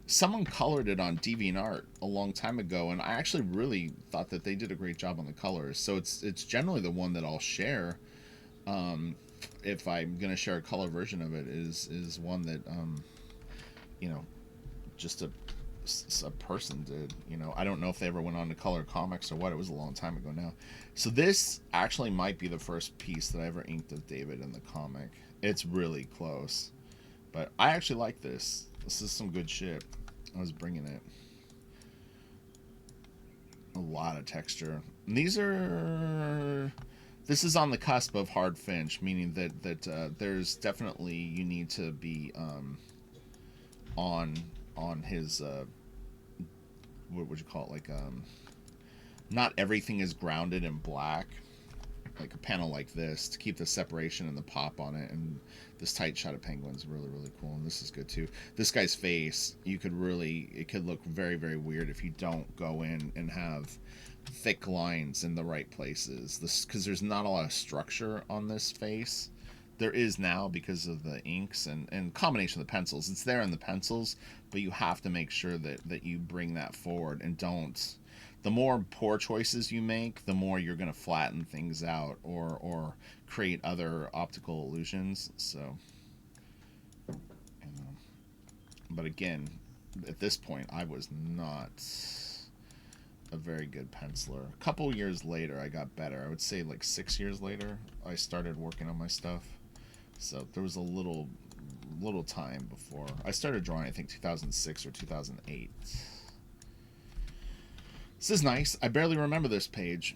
someone colored it on DeviantArt a long time ago, and I actually really thought that they did a great job on the colors. So it's generally the one that I'll share. If I'm gonna share a color version of it, is one that just a person did. I don't know if they ever went on to color comics or what. It was a long time ago now. So this actually might be the first piece that I ever inked of David in the comic. It's really close, but I actually like this. This is some good shit. I was bringing it. A lot of texture. And this is on the cusp of hard Finch, meaning that there's definitely, you need to be on his what would you call it, like not everything is grounded in black, like a panel like this, to keep the separation and the pop on it. And this tight shot of Penguin's really, really cool, and this is good too. This guy's face, it could look very, very weird if you don't go in and have thick lines in the right places, because there's not a lot of structure on this face. There is now because of the inks and combination of the pencils. It's there in the pencils, but you have to make sure that you bring that forward, and don't. The more poor choices you make, the more you're going to flatten things out or create other optical illusions. So, but again, at this point, I was not a very good penciler. A couple years later, I got better. I would say like 6 years later, I started working on my stuff. So there was a little time before I started drawing. I think 2006 or 2008. This is nice. I barely remember this page.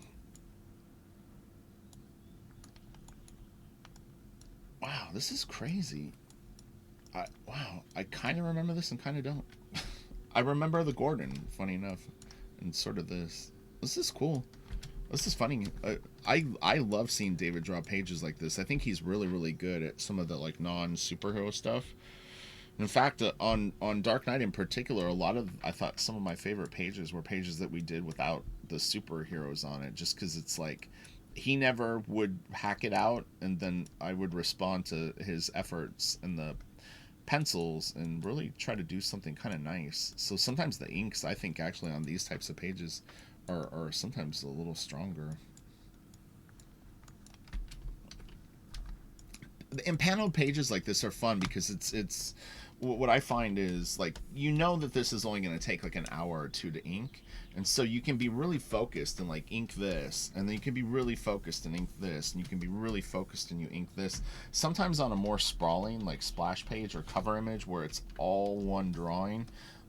Wow, this is crazy. Wow, I kind of remember this and kind of don't. I remember the Gordon, funny enough, and sort of this. This is cool. This is funny. I love seeing David draw pages like this. I think he's really, really good at some of the like non-superhero stuff. In fact, on Dark Knight in particular, I thought some of my favorite pages were pages that we did without the superheroes on it, just because it's like he never would hack it out, and then I would respond to his efforts in the pencils and really try to do something kind of nice. So sometimes the inks, I think, actually on these types of pages are sometimes a little stronger. And paneled pages like this are fun because it's what I find is, like, you know that this is only going to take like an hour or two to ink, and so you can be really focused and like ink this, and then you can be really focused and ink this, and you can be really focused and you ink this. Sometimes on a more sprawling like splash page or cover image where it's all one drawing,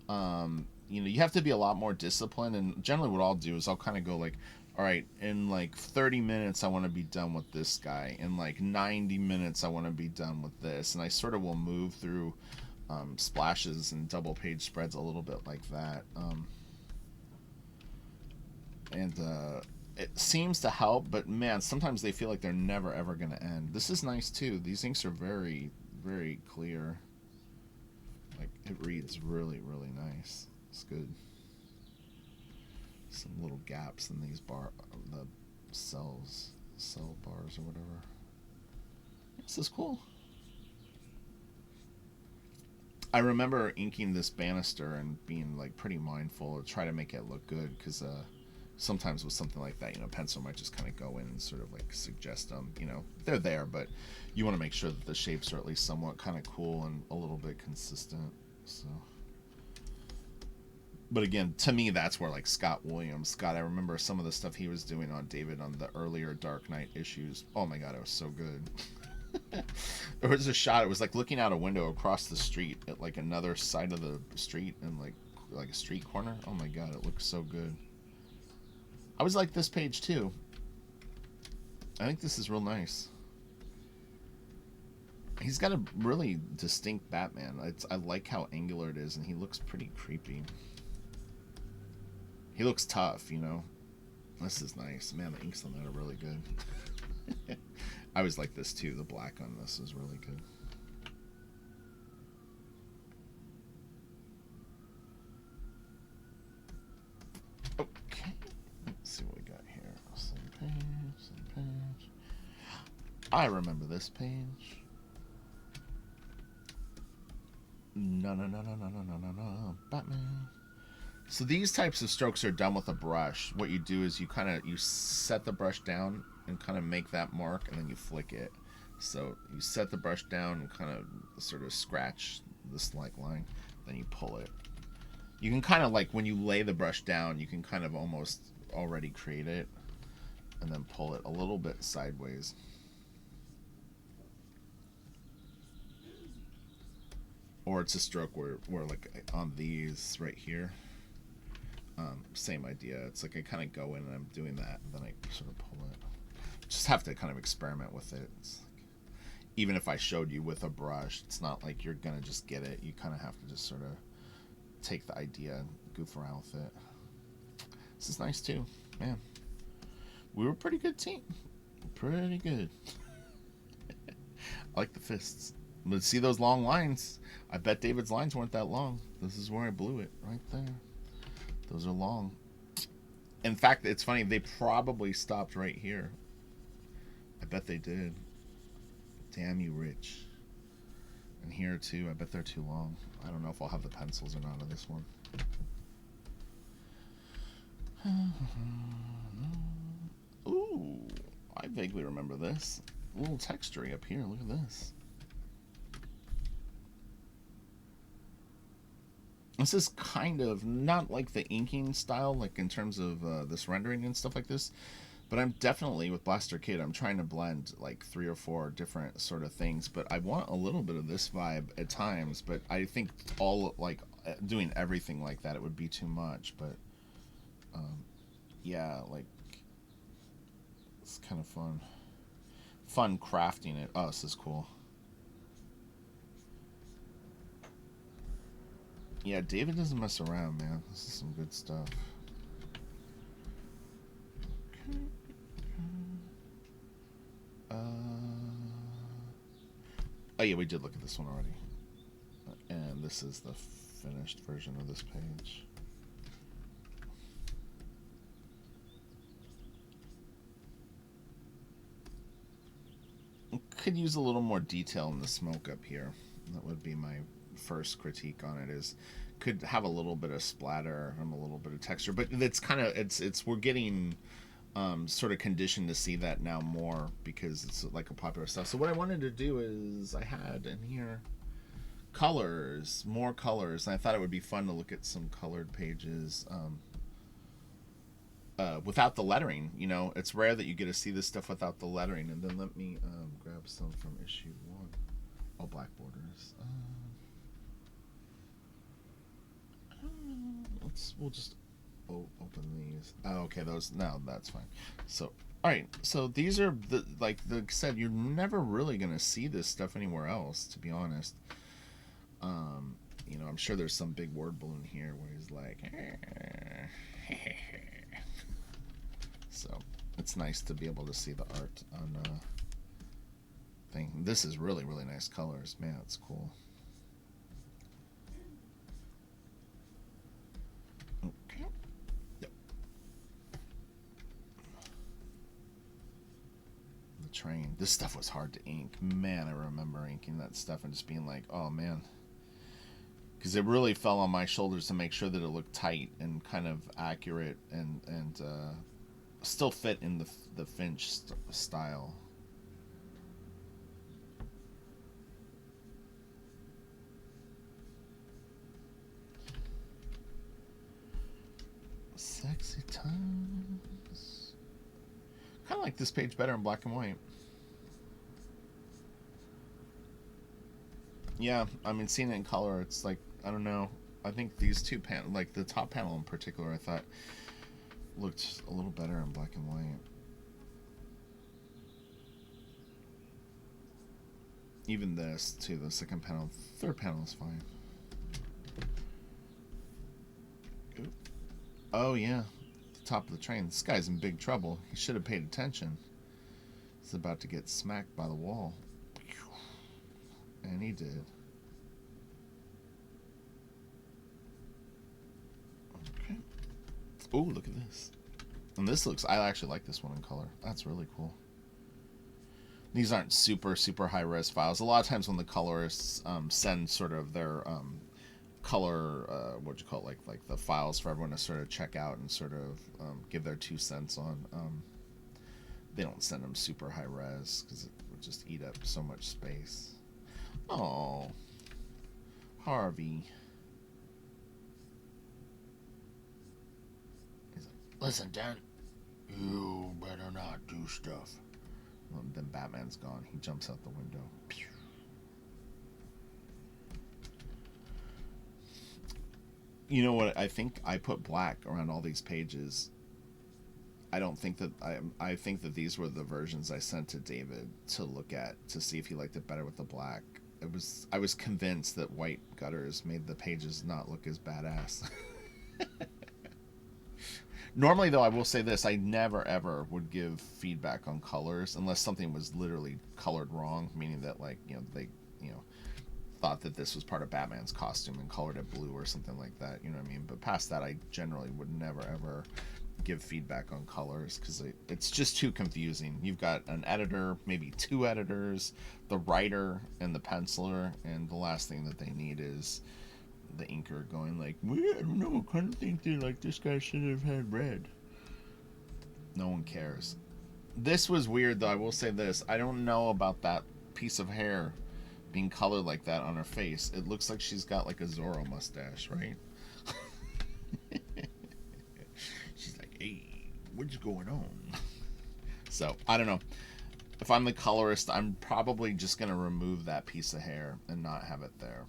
you know, you have to be a lot more disciplined. And generally what I'll do is I'll kind of go like, all right, in like 30 minutes I want to be done with this guy, in like 90 minutes I want to be done with this, and I sort of will move through splashes and double page spreads a little bit like that. And it seems to help, but man, sometimes they feel like they're never ever going to end. This is nice too. These inks are very, very clear. Like, it reads really, really nice. It's good. Some little gaps in these the cell bars or whatever. This is cool. I remember inking this banister and being like pretty mindful to try to make it look good, because sometimes with something like that, you know, pencil might just kind of go in and sort of like suggest them. You know, they're there, but you want to make sure that the shapes are at least somewhat kind of cool and a little bit consistent. So, but again, to me, that's where like Scott, I remember some of the stuff he was doing on David on the earlier Dark Knight issues. Oh my god, it was so good. There was a shot, it was like looking out a window across the street at like another side of the street, and like a street corner. Oh my god, it looks so good. I was like this page too. I think this is real nice. He's got a really distinct Batman. I like how angular it is, and he looks pretty creepy. He looks tough, you know. This is nice. Man, the inks on that are really good. I was like this too. The black on this is really good. Okay. Let's see what we got here. Same page, same page. I remember this page. No, Batman. So these types of strokes are done with a brush. What you do is you set the brush down and kind of make that mark, and then you flick it. So you set the brush down and kind of sort of scratch this like line, then you pull it. You can kind of like, when you lay the brush down, you can kind of almost already create it, and then pull it a little bit sideways. Or it's a stroke where like on these right here, same idea. It's like I kind of go in and I'm doing that, and then I sort of pull it. Just have to kind of experiment with it. It's like, even if I showed you with a brush, it's not like you're gonna just get it. You kind of have to just sort of take the idea and goof around with it. This is nice too, man. We were a pretty good team. Pretty good. I like the fists. But see those long lines? I bet David's lines weren't that long. This is where I blew it, right there. Those are long. In fact, it's funny, they probably stopped right here. I bet they did. Damn you, Rich. And here too, I bet they're too long. I don't know if I'll have the pencils or not on this one. Ooh, I vaguely remember this. A little textury up here, look at this. This is kind of not like the inking style, like in terms of this rendering and stuff like this, but I'm definitely, with Blaster Kid, I'm trying to blend like 3 or 4 different sort of things, but I want a little bit of this vibe at times, but I think all, like, doing everything like that, it would be too much. But yeah, like, it's kind of fun crafting it. Oh, this is cool. Yeah, David doesn't mess around, man. This is some good stuff. Oh yeah, we did look at this one already. And this is the finished version of this page. Could use a little more detail in the smoke up here. That would be my first critique on it. Is could have a little bit of splatter and a little bit of texture, but it's kind of it's we're getting sort of conditioned to see that now more because it's like a popular stuff. So what I wanted to do is I had in here colors, more colors, and I thought it would be fun to look at some colored pages without the lettering. You know, it's rare that you get to see this stuff without the lettering. And then let me grab some from issue 1. Oh, black borders. We'll just open these. Oh, okay, those. No, that's fine. So, all right. So these are like said, you're never really gonna see this stuff anywhere else, to be honest. You know, I'm sure there's some big word balloon here where he's like, so it's nice to be able to see the art on thing. This is really nice colors, man. It's cool. Okay. Yep. The train. This stuff was hard to ink. Man, I remember inking that stuff and just being like, oh man. Because it really fell on my shoulders to make sure that it looked tight and kind of accurate and still fit in the Finch style. Sexy times. Kind of like this page better in black and white. Yeah, I mean, seeing it in color, it's like, I don't know. I think these two like the top panel in particular, I thought looked a little better in black and white. Even this, too, the second panel. Third panel is fine. Ooh. Oh, yeah. The top of the train. This guy's in big trouble. He should have paid attention. He's about to get smacked by the wall. And he did. Okay. Oh, look at this. And this looks, I actually like this one in color. That's really cool. These aren't super high res files. A lot of times when the colorists send sort of their color, what you call it, like the files for everyone to sort of check out and sort of give their 2 cents on, they don't send them super high res because it would just eat up so much space. Oh, Harvey. He's like, listen, Dan, you better not do stuff. Well, then Batman's gone. He jumps out the window. Pew. You know what? I think I put black around all these pages. I don't think that I think that these were the versions I sent to David to look at to see if he liked it better with the black. I was convinced that white gutters made the pages not look as badass. Normally, though, I will say this: I never ever would give feedback on colors unless something was literally colored wrong, meaning that they thought that this was part of Batman's costume and colored it blue or something like that. You know what I mean? But past that, I generally would never ever give feedback on colors because it's just too confusing. You've got an editor, maybe 2 editors, the writer and the penciler, and the last thing that they need is the inker going like, well, I don't know, I kind of think that like this guy should have had red. No one cares. This was weird though. I will say this: I don't know about that piece of hair being colored like that on her face. It looks like she's got like a Zorro mustache, right? She's like, hey, what's going on? So I don't know. If I'm the colorist, I'm probably just gonna remove that piece of hair and not have it there.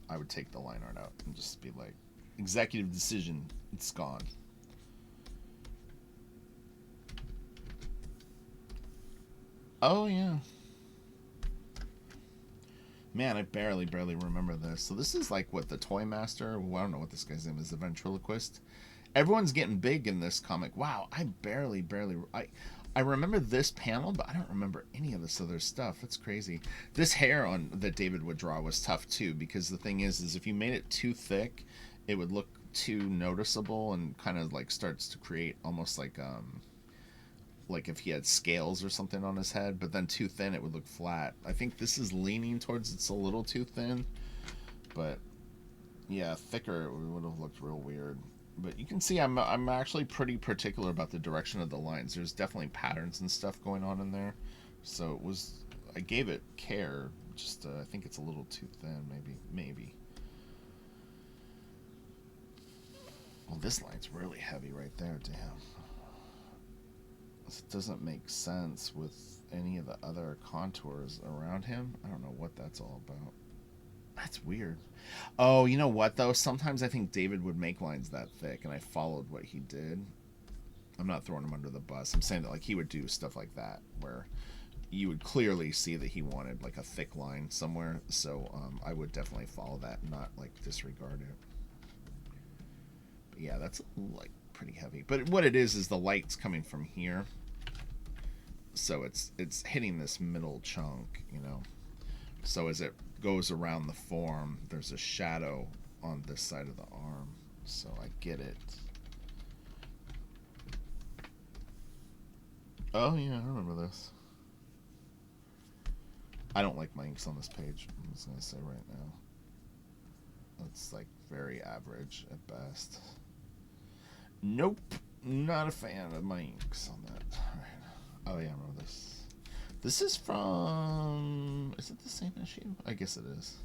I would take the line art out and just be like, executive decision, it's gone. Oh yeah. Man, I barely remember this. So this is like what, the Toy Master? Well, I don't know what this guy's name is, the ventriloquist. Everyone's getting big in this comic. Wow, I barely I remember this panel, but I don't remember any of this other stuff. That's crazy. This hair on that David would draw was tough too, because the thing is if you made it too thick, it would look too noticeable and kind of like starts to create almost like like if he had scales or something on his head, but then too thin it would look flat. I think this is leaning towards it's a little too thin, but yeah, thicker it would have looked real weird. But you can see I'm actually pretty particular about the direction of the lines. There's definitely patterns and stuff going on in there, so it was I gave it care. Just I think it's a little too thin, maybe. Well, this line's really heavy right there. Damn, this doesn't make sense with any of the other contours around him. I don't know what that's all about. That's weird. Oh, you know what though? Sometimes I think David would make lines that thick, and I followed what he did. I'm not throwing him under the bus. I'm saying that like he would do stuff like that where you would clearly see that he wanted like a thick line somewhere. So I would definitely follow that, and not like disregard it. But yeah, that's like pretty heavy. But what it is the light's coming from here, so it's hitting this middle chunk, you know. So as it goes around the form, there's a shadow on this side of the arm. So I get it. Oh yeah, I remember this. I don't like my inks on this page. I'm just gonna say right now. It's like very average at best. Nope, not a fan of my inks on that. All right. Oh yeah, I remember this. This is from. Is it the same issue? I guess it is.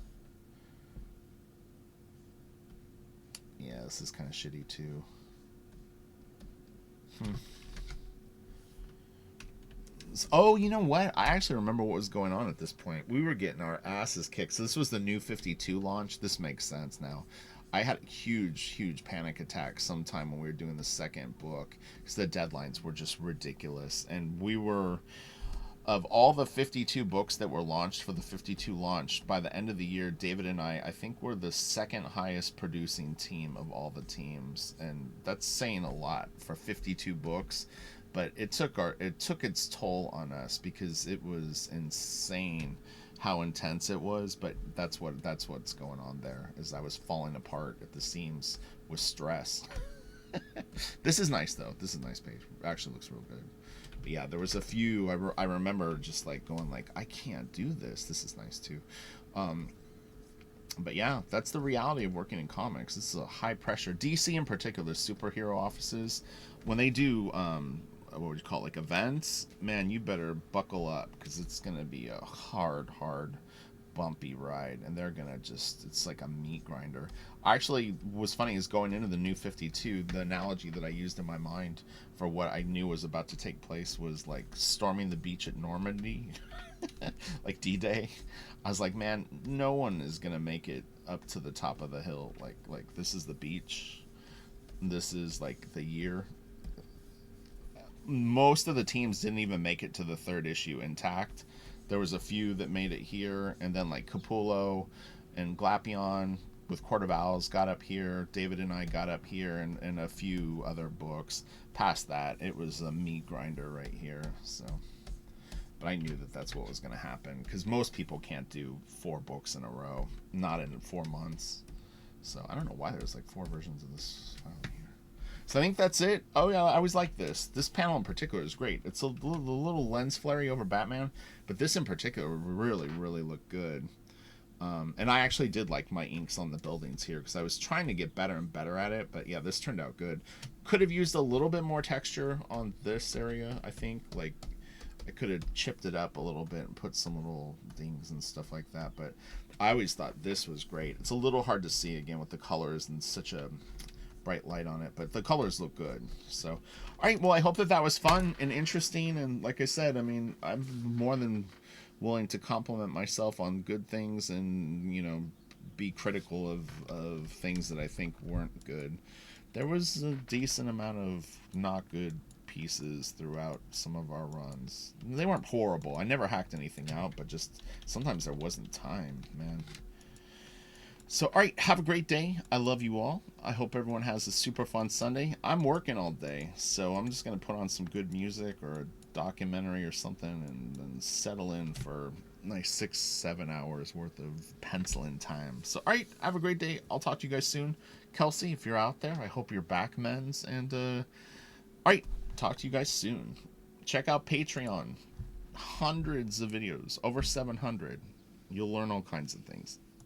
Yeah, this is kind of shitty too. Oh, you know what? I actually remember what was going on at this point. We were getting our asses kicked. So this was the new 52 launch. This makes sense now. I had a huge panic attack sometime when we were doing the second book because the deadlines were just ridiculous. And we were, of all the 52 books that were launched for the 52 launch, by the end of the year, David and I think we're the second highest producing team of all the teams. And that's saying a lot for 52 books. But it took its toll on us because it was insane how intense it was. But that's what's going on there is I was falling apart at the seams with stress. This is nice though. This is a nice page. It actually looks real good. But yeah, there was a few I remember just like going like I can't do this. This is nice too. But yeah, that's the reality of working in comics. This is a high pressure. DC in particular, superhero offices, when they do what would you call it, like events, man, you better buckle up because it's gonna be a hard, bumpy ride, and they're gonna it's like a meat grinder. Actually, what's funny is going into the new 52, the analogy that I used in my mind for what I knew was about to take place was like storming the beach at Normandy, like D-Day. I was like, man, no one is gonna make it up to the top of the hill. Like this is the beach. This is like the year. Most of the teams didn't even make it to the third issue intact. There was a few that made it here, and then like Capullo and Glapion with Court of Owls got up here. David and I got up here, and a few other books. Past that, it was a meat grinder right here. So, but I knew that that's what was going to happen because most people can't do 4 books in a row, not in 4 months. So I don't know why there's like 4 versions of this file here. So I think that's it. Oh yeah, I always like this. This panel in particular is great. It's a little lens flary over Batman, but this in particular really looked good. And I actually did like my inks on the buildings here because I was trying to get better and better at it. But yeah, this turned out good. Could have used a little bit more texture on this area, I think. Like I could have chipped it up a little bit and put some little things and stuff like that. But I always thought this was great. It's a little hard to see again with the colors and such a bright light on it, but the colors look good. So all right, well, I hope that was fun and interesting, and like I said, I mean, I'm more than willing to compliment myself on good things and, you know, be critical of things that I think weren't good. There was a decent amount of not good pieces throughout some of our runs. They weren't horrible. I never hacked anything out, but just sometimes there wasn't time, man. So, all right, have a great day. I love you all. I hope everyone has a super fun Sunday. I'm working all day, so I'm just going to put on some good music or a documentary or something and then settle in for nice 6-7 hours worth of penciling time. So, all right, have a great day. I'll talk to you guys soon. Kelsey, if you're out there, I hope you're back, men's. And, all right, talk to you guys soon. Check out Patreon. Hundreds of videos, over 700. You'll learn all kinds of things.